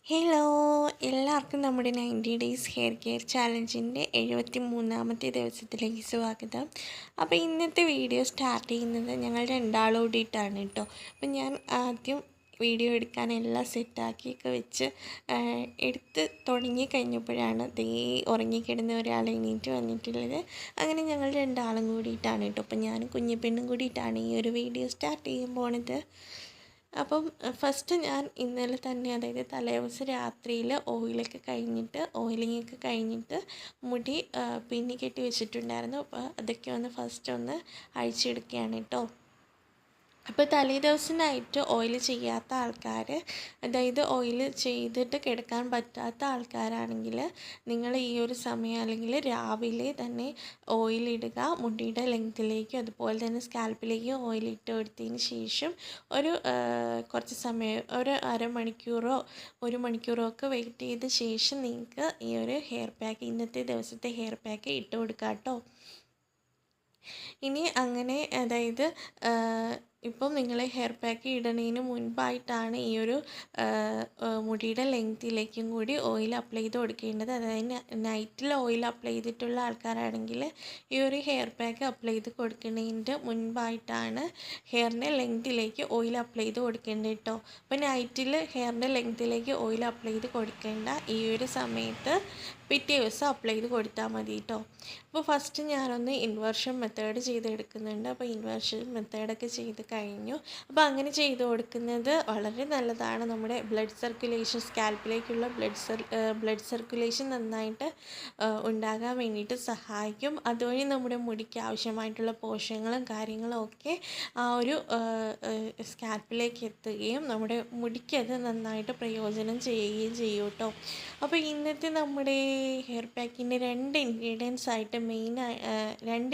Hello, എല്ലാവർക്കും നമ്മുടെ 90 days hair care ചാലഞ്ചിൻ്റെ 73ാമത്തെ ദിവസത്തിലേക്ക് സ്വാഗതം. അപ്പോൾ ഇന്നത്തെ വീഡിയോ സ്റ്റാർട്ട് ചെയ്യുന്നത് ഞങ്ങൾ രണ്ടാളും കൂടിയിട്ടാണ് കേട്ടോ. അപ്പോൾ ഞാൻ ആദ്യം വീഡിയോ എടുക്കാൻ എല്ലാം സെറ്റാക്കിയൊക്കെ വെച്ച് എടുത്ത് തുടങ്ങി കഴിഞ്ഞപ്പോഴാണ് ദേ ഉറങ്ങിക്കിടന്ന ഒരാൾ എണീറ്റ് വന്നിട്ടുള്ളത്. അങ്ങനെ ഞങ്ങൾ രണ്ടാളും കൂടിയിട്ടാണ് കേട്ടോ. അപ്പോൾ ഞാനും കുഞ്ഞിപ്പെണ്ണും കൂടിയിട്ടാണ് ഈ ഒരു വീഡിയോ സ്റ്റാർട്ട് ചെയ്യാൻ പോണത്. അപ്പം ഫസ്റ്റ് ഞാൻ ഇന്നലെ തന്നെ, അതായത് തലേദിവസം രാത്രിയിൽ ഓയിലിംഗ് ഒക്കെ കഴിഞ്ഞിട്ട് മുടി പിന്നി കെട്ടി വെച്ചിട്ടുണ്ടായിരുന്നു. അപ്പോൾ അതൊക്കെ ഫസ്റ്റ് ഒന്ന് അഴിച്ചെടുക്കുകയാണ് കേട്ടോ. അപ്പോൾ തലേ ദിവസം നൈറ്റ് ഓയിൽ ചെയ്യാത്ത ആൾക്കാർ, അതായത് ഓയിൽ ചെയ്തിട്ട് കിടക്കാൻ പറ്റാത്ത ആൾക്കാരാണെങ്കിൽ നിങ്ങൾ ഈ ഒരു സമയം അല്ലെങ്കിൽ രാവിലെ തന്നെ ഓയിലിടുക. മുടിയുടെ ലെങ്ത്തിലേക്കും അതുപോലെ തന്നെ സ്കാൽപ്പിലേക്കും ഓയിലിട്ട് കൊടുത്തതിന് ശേഷം ഒരു കുറച്ച് സമയം, ഒരു അരമണിക്കൂറോ 1 മണിക്കൂറോ ഒക്കെ വെയിറ്റ് ചെയ്ത ശേഷം നിങ്ങൾക്ക് ഈ ഒരു ഹെയർ പാക്ക്, ഇന്നത്തെ ദിവസത്തെ ഹെയർ പാക്ക് ഇട്ട് കൊടുക്കാം കേട്ടോ. ഇനി അങ്ങനെ, അതായത് ഇപ്പം നിങ്ങൾ ഹെയർ പാക്ക് ഇടുന്നതിന് മുൻപായിട്ടാണ് ഈ ഒരു മുടിയുടെ ലെങ്ത്തിലേക്കും കൂടി ഓയിൽ അപ്ലൈ ചെയ്ത് കൊടുക്കേണ്ടത്. അതായത് നൈറ്റിൽ ഓയിൽ അപ്ലൈ ചെയ്തിട്ടുള്ള ആൾക്കാരാണെങ്കിൽ ഈ ഒരു ഹെയർ പാക്ക് അപ്ലൈ ചെയ്ത് കൊടുക്കുന്നതിൻ്റെ മുൻപായിട്ടാണ് ഹെയറിൻ്റെ ലെങ്ത്തിലേക്ക് ഓയിൽ അപ്ലൈ ചെയ്ത് കൊടുക്കേണ്ടത് കേട്ടോ. അപ്പോൾ നൈറ്റിൽ ഹെയറിൻ്റെ ലെങ്ത്തിലേക്ക് ഓയിൽ അപ്ലൈ ചെയ്ത് കൊടുക്കേണ്ട, ഈ ഒരു സമയത്ത് പിറ്റേ ദിവസം അപ്ലൈ ചെയ്ത് കൊടുത്താൽ മതി കേട്ടോ. അപ്പോൾ ഫസ്റ്റ് ഞാനൊന്ന് ഇൻവേർഷൻ മെത്തേഡ് ചെയ്തെടുക്കുന്നുണ്ട്. അപ്പോൾ ഇൻവേർഷൻ മെത്തേഡൊക്കെ ചെയ്ത് കഴിഞ്ഞു. അപ്പോൾ അങ്ങനെ ചെയ്ത് കൊടുക്കുന്നത് വളരെ നല്ലതാണ്. നമ്മുടെ ബ്ലഡ് സർക്കുലേഷൻ, സ്കാൽപ്പിലേക്കുള്ള ബ്ലഡ് സർക്കുലേഷൻ നന്നായിട്ട് ഉണ്ടാകാൻ വേണ്ടിയിട്ട് സഹായിക്കും. അതുവഴി നമ്മുടെ മുടിക്ക് ആവശ്യമായിട്ടുള്ള പോഷകങ്ങളും കാര്യങ്ങളും ഒക്കെ ആ ഒരു സ്കാൽപ്പിലേക്ക് എത്തുകയും നമ്മുടെ മുടിക്ക് അത് നന്നായിട്ട് പ്രയോജനം ചെയ്യുകയും ചെയ്യും കേട്ടോ. അപ്പോൾ ഇന്നത്തെ നമ്മുടെ ഹെയർ പാക്കിൻ്റെ രണ്ട്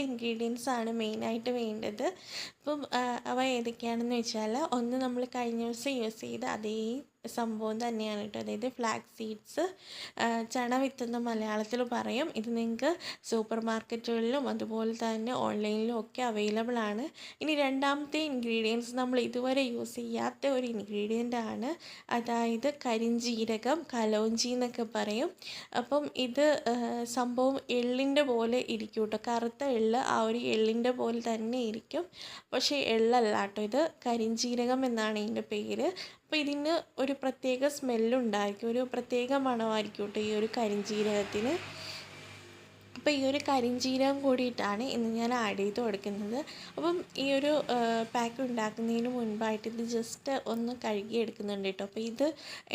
ഇൻഗ്രീഡിയൻസ് ആണ് മെയിനായിട്ട് വേണ്ടത്. അപ്പം അവ ഏതൊക്കെയാണെന്ന് വെച്ചാൽ, ഒന്ന് നമ്മൾ കഴിഞ്ഞ ദിവസം യൂസ് ചെയ്ത അതേ സംഭവം തന്നെയാണ് കേട്ടോ. അതായത് ഫ്ലാക്സ് സീഡ്സ്, ചണവിത്ത് എന്ന് മലയാളത്തിൽ പറയും. ഇത് നിങ്ങൾക്ക് സൂപ്പർ മാർക്കറ്റുകളിലും അതുപോലെ തന്നെ ഓൺലൈനിലും ഒക്കെ അവൈലബിൾ ആണ്. ഇനി രണ്ടാമത്തെ ഇൻഗ്രീഡിയൻസ് നമ്മൾ ഇതുവരെ യൂസ് ചെയ്യാത്ത ഒരു ഇൻഗ്രീഡിയൻ്റ് ആണ്, അതായത് കരിഞ്ജീരകം, കലോഞ്ചി എന്നൊക്കെ പറയും. അപ്പം ഇത് സംഭവം എള്ളിൻ്റെ പോലെ ഇരിക്കും കേട്ടോ. കറുത്ത എള്ള്, ആ ഒരു എള്ളിൻ്റെ പോലെ തന്നെ ഇരിക്കും. പക്ഷേ എള്ളല്ല കേട്ടോ, ഇത് കരിഞ്ജീരകം എന്നാണ് ഇതിൻ്റെ പേര്. അപ്പോൾ ഇതിന് ഒരു പ്രത്യേക സ്മെല്ലുണ്ടായിരിക്കും, ഒരു പ്രത്യേക മണമായിരിക്കും കേട്ടോ ഈ ഒരു കരിഞ്ജീരകത്തിന്. അപ്പോൾ ഈ ഒരു കരിഞ്ജീരകം കൂടിയിട്ടാണ് ഇന്ന് ഞാൻ ആഡ് ചെയ്ത് കൊടുക്കുന്നത്. അപ്പം ഈ ഒരു പാക്ക് ഉണ്ടാക്കുന്നതിന് മുൻപായിട്ട് ഇത് ജസ്റ്റ് ഒന്ന് കഴുകി എടുക്കുന്നുണ്ട് കേട്ടോ. അപ്പോൾ ഇത്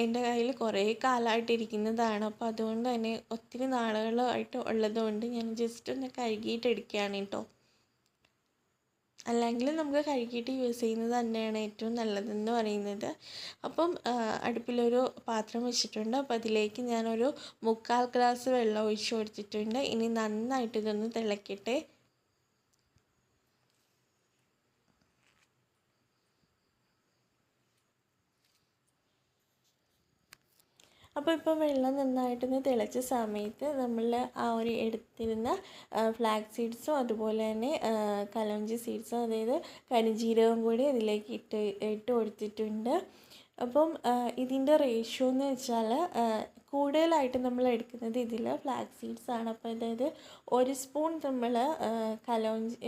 എൻ്റെ കയ്യിൽ കുറേ കാലമായിട്ട് ഇരിക്കുന്നതാണ്. അപ്പോൾ അതുകൊണ്ട് തന്നെ ഒത്തിരി നാളുകളായിട്ട് ഉള്ളതുകൊണ്ട് ഞാൻ ജസ്റ്റ് ഒന്ന് കഴുകിയിട്ട് എടുക്കുകയാണ് കേട്ടോ. അല്ലെങ്കിൽ നമുക്ക് കഴുകിയിട്ട് യൂസ് ചെയ്യുന്നത് തന്നെയാണ് ഏറ്റവും നല്ലതെന്ന് പറയുന്നത്. അപ്പം അടുപ്പിലൊരു പാത്രം വെച്ചിട്ടുണ്ട്. അപ്പോൾ അതിലേക്ക് ഞാനൊരു 3/4 ഗ്ലാസ് വെള്ളം ഒഴിച്ച് കൊടുത്തിട്ടുണ്ട്. ഇനി നന്നായിട്ട് ഇതൊന്ന് തിളക്കട്ടെ. അപ്പോൾ ഇപ്പോൾ വെള്ളം നന്നായിട്ടൊന്ന് തിളച്ച സമയത്ത് നമ്മൾ ആ ഒരു എടുത്തിരുന്ന ഫ്ലാക്സ് സീഡ്സും അതുപോലെ തന്നെ കലോഞ്ചി സീഡ്സും, അതായത് കരിഞ്ജീരകം കൂടി അതിലേക്ക് ഇട്ട് കൊടുത്തിട്ടുണ്ട്. അപ്പം ഇതിൻ്റെ റേഷ്യോ എന്ന് വെച്ചാൽ കൂടുതലായിട്ട് നമ്മൾ എടുക്കുന്നത് ഇതിൽ ഫ്ലാക്സ് സീഡ്സ് ആണ്. അപ്പോൾ അതായത് 1 സ്പൂൺ നമ്മൾ കലോഞ്ചി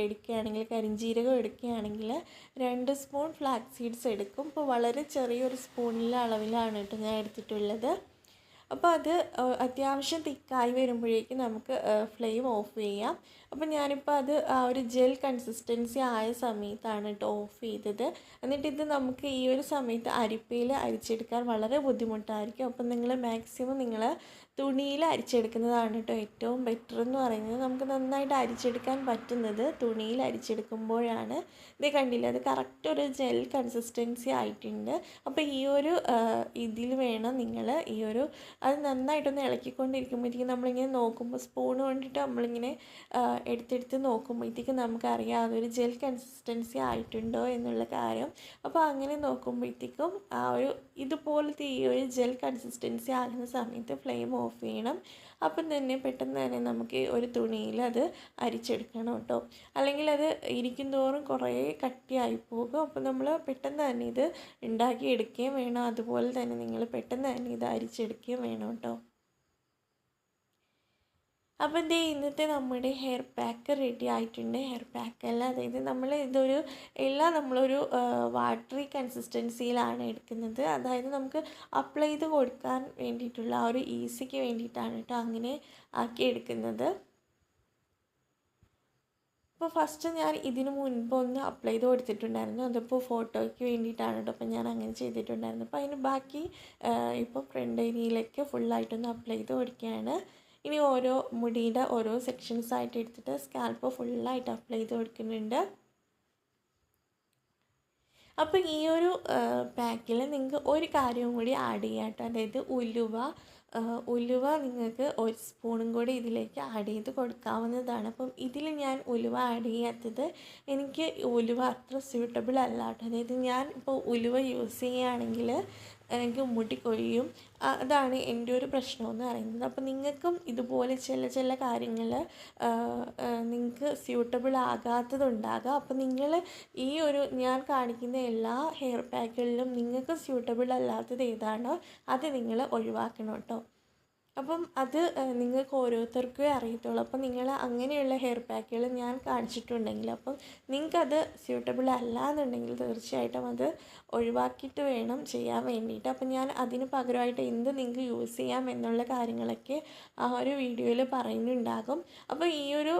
എടുക്കുകയാണെങ്കിൽ, കരിഞ്ജീരകം എടുക്കുകയാണെങ്കിൽ 2 സ്പൂൺ ഫ്ലാക്സ് സീഡ്സ് എടുക്കും. ഇപ്പോൾ വളരെ ചെറിയൊരു സ്പൂണിലെ അളവിലാണ് കേട്ടോ ഞാൻ എടുത്തിട്ടുള്ളത്. അപ്പോൾ അത് അത്യാവശ്യം തിക്കായി വരുമ്പോഴേക്കും നമുക്ക് ഫ്ലെയിം ഓഫ് ചെയ്യാം. അപ്പോൾ ഞാനിപ്പോൾ അത് ആ ഒരു ജെൽ കൺസിസ്റ്റൻസി ആയ സമയത്താണ് കേട്ടോ ഓഫ് ചെയ്തത്. എന്നിട്ട് ഇത് നമുക്ക് ഈ ഒരു സമയത്ത് അരിപ്പയിൽ അരിച്ചെടുക്കാൻ വളരെ ബുദ്ധിമുട്ടായിരിക്കും. അപ്പം നിങ്ങൾ മാക്സിമം തുണിയിൽ അരിച്ചെടുക്കുന്നതാണ് കേട്ടോ ഏറ്റവും ബെറ്റർ എന്ന് പറയുന്നത്. നമുക്ക് നന്നായിട്ട് അരിച്ചെടുക്കാൻ പറ്റുന്നത് തുണിയിൽ അരിച്ചെടുക്കുമ്പോഴാണ്. ഇത് കണ്ടില്ല, അത് കറക്റ്റ് ഒരു ജെൽ കൺസിസ്റ്റൻസി ആയിട്ടുണ്ട്. അപ്പോൾ ഈ ഒരു ഇതിൽ വേണം നിങ്ങൾ അത് നന്നായിട്ടൊന്ന് ഇളക്കിക്കൊണ്ടിരിക്കുമ്പോഴത്തേക്കും നമ്മളിങ്ങനെ നോക്കുമ്പോൾ, സ്പൂൺ കൊണ്ടിട്ട് നമ്മളിങ്ങനെ എടുത്തെടുത്ത് നോക്കുമ്പോഴത്തേക്കും നമുക്കറിയാം അതൊരു ജെൽ കൺസിസ്റ്റൻസി ആയിട്ടുണ്ടോ എന്നുള്ള കാര്യം. അപ്പോൾ അങ്ങനെ നോക്കുമ്പോഴത്തേക്കും ഇതുപോലത്തെ ഈ ഒരു ജെൽ കൺസിസ്റ്റൻസി ആകുന്ന സമയത്ത് ഫ്ലെയിം ഓഫ് ചെയ്യണം. അപ്പം തന്നെ പെട്ടെന്ന് തന്നെ നമുക്ക് ഒരു തുണിയിൽ അത് അരിച്ചെടുക്കണം കേട്ടോ. അല്ലെങ്കിൽ അത് ഇരിക്കും തോറും കുറേ കട്ടിയായി പോകും. അപ്പോൾ നമ്മൾ പെട്ടെന്ന് തന്നെ ഇത് ഉണ്ടാക്കിയെടുക്കുകയും വേണം. അതുപോലെ തന്നെ നിങ്ങൾ പെട്ടെന്ന് തന്നെ ഇത് അരിച്ചെടുക്കുകയും വേണം കേട്ടോ. അപ്പം ദേ ഇന്നത്തെ നമ്മുടെ ഹെയർ പാക്ക് റെഡി ആയിട്ടുണ്ട്. ഹെയർ പാക്കല്ല, അതായത് നമ്മളൊരു വാട്ടറി കൺസിസ്റ്റൻസിയിലാണ് എടുക്കുന്നത്. അതായത് നമുക്ക് അപ്ലൈ ചെയ്ത് കൊടുക്കാൻ വേണ്ടിയിട്ടുള്ള ആ ഒരു ഈസിക്ക് വേണ്ടിയിട്ടാണ് കേട്ടോ അങ്ങനെ ആക്കി എടുക്കുന്നത്. അപ്പോൾ ഫസ്റ്റ് ഞാൻ ഇതിന് മുൻപ് ഒന്ന് അപ്ലൈ ചെയ്ത് കൊടുത്തിട്ടുണ്ടായിരുന്നു. അതിപ്പോൾ ഫോട്ടോയ്ക്ക് വേണ്ടിയിട്ടാണ് കേട്ടോ. അപ്പോൾ ഞാൻ അങ്ങനെ ചെയ്തിട്ടുണ്ടായിരുന്നു. അപ്പോൾ അതിന് ബാക്കി ഇപ്പോൾ ഫ്രണ്ട് ഏരിയയിലേക്ക് ഫുള്ളായിട്ടൊന്ന് അപ്ലൈ ചെയ്ത് കൊടുക്കുകയാണ്. ഇനി ഓരോ മുടിയുടെ ഓരോ സെക്ഷൻസ് ആയിട്ട് എടുത്തിട്ട് സ്കാൽപ്പ് ഫുള്ളായിട്ട് അപ്ലൈ ചെയ്ത് കൊടുക്കുന്നുണ്ട്. അപ്പോൾ ഈ ഒരു പാക്കിൽ നിങ്ങൾക്ക് ഒരു കാര്യവും കൂടി ആഡ് ചെയ്യാം കേട്ടോ. അതായത് ഉലുവ നിങ്ങൾക്ക് ഒരു സ്പൂണും കൂടി ഇതിലേക്ക് ആഡ് ചെയ്ത് കൊടുക്കാവുന്നതാണ്. അപ്പം ഇതിൽ ഞാൻ ഉലുവ ആഡ് ചെയ്യാത്തത് എനിക്ക് ഉലുവ അത്ര സ്യൂട്ടബിൾ അല്ല കേട്ടോ. അതായത് ഞാൻ ഇപ്പോൾ ഉലുവ യൂസ് ചെയ്യുകയാണെങ്കിൽ എനിക്ക് മുടി കൊഴിയും. അതാണ് എൻ്റെ ഒരു പ്രശ്നമെന്ന് പറയുന്നത്. അപ്പോൾ നിങ്ങൾക്കും ഇതുപോലെ ചില കാര്യങ്ങൾ നിങ്ങൾക്ക് സ്യൂട്ടബിൾ ആകാത്തതുണ്ടാകാം. അപ്പോൾ നിങ്ങൾ ഈ ഒരു ഞാൻ കാണിക്കുന്ന എല്ലാ ഹെയർ പാക്കുകളിലും നിങ്ങൾക്ക് സ്യൂട്ടബിൾ അല്ലാത്തത് ഏതാണോ അത് നിങ്ങൾ ഒഴിവാക്കണം കേട്ടോ. അപ്പം അത് നിങ്ങൾക്ക് ഓരോരുത്തർക്കേ അറിയത്തുള്ളൂ. അപ്പം നിങ്ങൾ അങ്ങനെയുള്ള ഹെയർ പാക്കുകൾ ഞാൻ കാണിച്ചിട്ടുണ്ടെങ്കിൽ അപ്പം നിങ്ങൾക്കത് സ്യൂട്ടബിൾ അല്ല എന്നുണ്ടെങ്കിൽ തീർച്ചയായിട്ടും അത് ഒഴിവാക്കിയിട്ട് വേണം ചെയ്യാൻ വേണ്ടിയിട്ട്. അപ്പം ഞാൻ അതിന് പകരമായിട്ട് എന്ത് നിങ്ങൾക്ക് യൂസ് ചെയ്യാം എന്നുള്ള കാര്യങ്ങളൊക്കെ ആ ഒരു വീഡിയോയിൽ പറയുന്നുണ്ടാകും. അപ്പോൾ ഈ ഒരു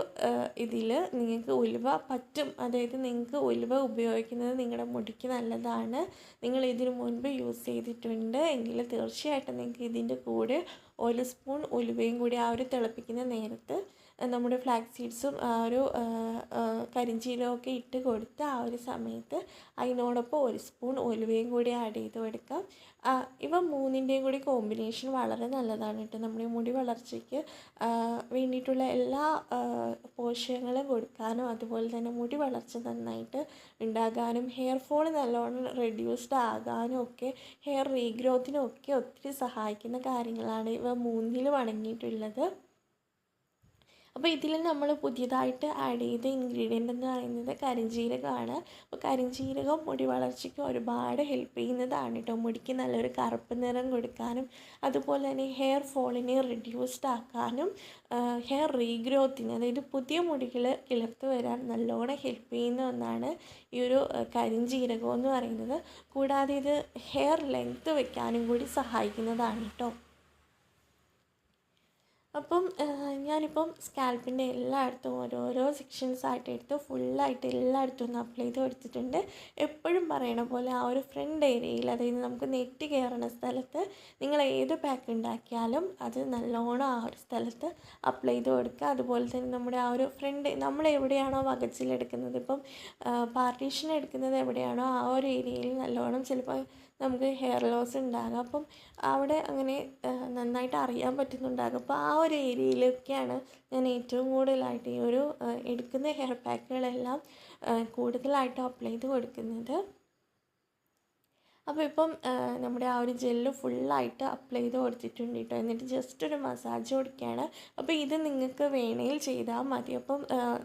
ഇതിൽ നിങ്ങൾക്ക് ഉലുവ പറ്റും. അതായത് നിങ്ങൾക്ക് ഉലുവ ഉപയോഗിക്കുന്നത് നിങ്ങളുടെ മുടിക്ക് നല്ലതാണ്. നിങ്ങൾ ഇതിനു മുൻപ് യൂസ് ചെയ്തിട്ടുണ്ട് എങ്കിൽ തീർച്ചയായിട്ടും നിങ്ങൾക്ക് ഇതിൻ്റെ കൂടെ 1 സ്പൂൺ ഉലുവയും കൂടി ആ ഒരു തിളപ്പിക്കുന്ന നേരത്ത് നമ്മുടെ ഫ്ലാക്സ് സീഡ്സും ആ ഒരു കരിഞ്ചീരകമൊക്കെ ഇട്ട് കൊടുത്ത് ആ ഒരു സമയത്ത് അതിനോടൊപ്പം 1 സ്പൂൺ ഉലുവയും കൂടി ആഡ് ചെയ്ത് കൊടുക്കാം. ഇവ മൂന്നിൻ്റെയും കൂടി കോമ്പിനേഷൻ വളരെ നല്ലതാണ് കേട്ടോ. നമ്മുടെ മുടി വളർച്ചയ്ക്ക് വേണ്ടിയിട്ടുള്ള എല്ലാ പോഷകങ്ങളും കൊടുക്കാനും അതുപോലെ തന്നെ മുടി വളർച്ച നന്നായിട്ട് ഉണ്ടാകാനും ഹെയർ ഫോൾ നല്ലോണം റെഡ്യൂസ്ഡ് ആകാനും ഒക്കെ ഹെയർ റീഗ്രോത്തിനും ഒക്കെ ഒത്തിരി സഹായിക്കുന്ന കാര്യങ്ങളാണ് ഇവ മൂന്നിലും അടങ്ങിയിട്ടുള്ളത്. അപ്പോൾ ഇതിൽ നമ്മൾ പുതിയതായിട്ട് ആഡ് ചെയ്ത ഇൻഗ്രീഡിയൻ്റ് എന്ന് പറയുന്നത് കരിഞ്ജീരകമാണ്. അപ്പോൾ കരിഞ്ജീരകം മുടി വളർച്ചയ്ക്ക് ഒരുപാട് ഹെൽപ്പ് ചെയ്യുന്നതാണ് കേട്ടോ. മുടിക്ക് നല്ലൊരു കറുപ്പ് നിറം കൊടുക്കാനും അതുപോലെ തന്നെ ഹെയർ ഫോളിനെ റിഡ്യൂസ്ഡ് ആക്കാനും ഹെയർ റീഗ്രോത്തിന്, അതായത് പുതിയ മുടികൾ കിളിർത്ത് വരാൻ നല്ലോണം ഹെൽപ്പ് ചെയ്യുന്ന ഒന്നാണ് ഈ ഒരു കരിഞ്ജീരകം എന്ന് പറയുന്നത്. കൂടാതെ ഇത് ഹെയർ ലെങ്ത്ത് വയ്ക്കാനും കൂടി സഹായിക്കുന്നതാണ് കേട്ടോ. അപ്പം ഞാനിപ്പം സ്കാൽപ്പിൻ്റെ എല്ലായിടത്തും ഓരോരോ സെക്ഷൻസായിട്ട് എടുത്ത് ഫുള്ളായിട്ട് എല്ലായിടത്തും ഒന്ന് അപ്ലൈ ചെയ്ത് കൊടുത്തിട്ടുണ്ട്. എപ്പോഴും പറയണ പോലെ ആ ഒരു ഫ്രണ്ട് ഏരിയയിൽ, അതായത് നമുക്ക് നെറ്റ് കയറുന്ന സ്ഥലത്ത് നിങ്ങൾ ഏത് പാക്ക് ഉണ്ടാക്കിയാലും അത് നല്ലോണം ആ ഒരു സ്ഥലത്ത് അപ്ലൈ ചെയ്ത് കൊടുക്കുക. അതുപോലെ തന്നെ നമ്മുടെ ആ ഒരു ഫ്രണ്ട് നമ്മൾ എവിടെയാണോ വകച്ചിലെടുക്കുന്നത്, ഇപ്പം പാർട്ടീഷൻ എടുക്കുന്നത് എവിടെയാണോ ആ ഒരു ഏരിയയിൽ നല്ലോണം ചിലപ്പോൾ നമുക്ക് ഹെയർ ലോസ് ഉണ്ടാകും. അപ്പം അവിടെ അങ്ങനെ നന്നായിട്ട് അറിയാൻ പറ്റുന്നുണ്ടാകും. അപ്പോൾ ആ ഒരു ഏരിയയിലൊക്കെയാണ് ഞാൻ ഏറ്റവും കൂടുതലായിട്ട് ഈ ഒരു എടുക്കുന്ന ഹെയർ പാക്കുകളെല്ലാം കൂടുതലായിട്ട് അപ്ലൈ ചെയ്ത് കൊടുക്കുന്നത്. അപ്പോൾ ഇപ്പം നമ്മുടെ ആ ഒരു ജെല്ല് ഫുള്ളായിട്ട് അപ്ലൈ ചെയ്ത് കൊടുത്തിട്ടുണ്ട് കേട്ടോ. എന്നിട്ട് ജസ്റ്റ് ഒരു മസാജ് കൊടുക്കുകയാണ്. അപ്പോൾ ഇത് നിങ്ങൾക്ക് വേണേൽ ചെയ്താൽ മതി. അപ്പം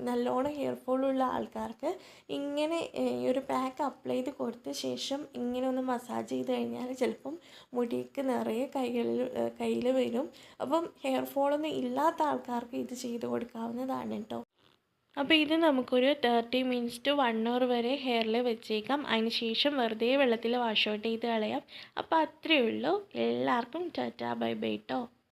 നല്ലോണം ഹെയർ ഫോളുള്ള ആൾക്കാർക്ക് ഇങ്ങനെ ഈ ഒരു പാക്ക് അപ്ലൈ ചെയ്ത് കൊടുത്ത ശേഷം ഇങ്ങനെ ഒന്ന് മസാജ് ചെയ്ത് കഴിഞ്ഞാൽ ചിലപ്പം മുടിക്ക് നിറയെ കയ്യിൽ വരും. അപ്പം ഹെയർ ഫോളൊന്നും ഇല്ലാത്ത ആൾക്കാർക്ക് ഇത് ചെയ്ത് കൊടുക്കാവുന്നതാണ് കേട്ടോ. അപ്പോൾ ഇത് നമുക്കൊരു 30 മിനിറ്റ്സ് ടു 1 hour വരെ ഹെയറിൽ വെച്ചേക്കാം. അതിന് ശേഷം വെറുതെ വെള്ളത്തിൽ വാഷ് ഔട്ട് ചെയ്ത് കളയാം. അപ്പോൾ അത്രയേ ഉള്ളൂ. എല്ലാവർക്കും ടാറ്റാ ബൈ ബൈ കേട്ടോ.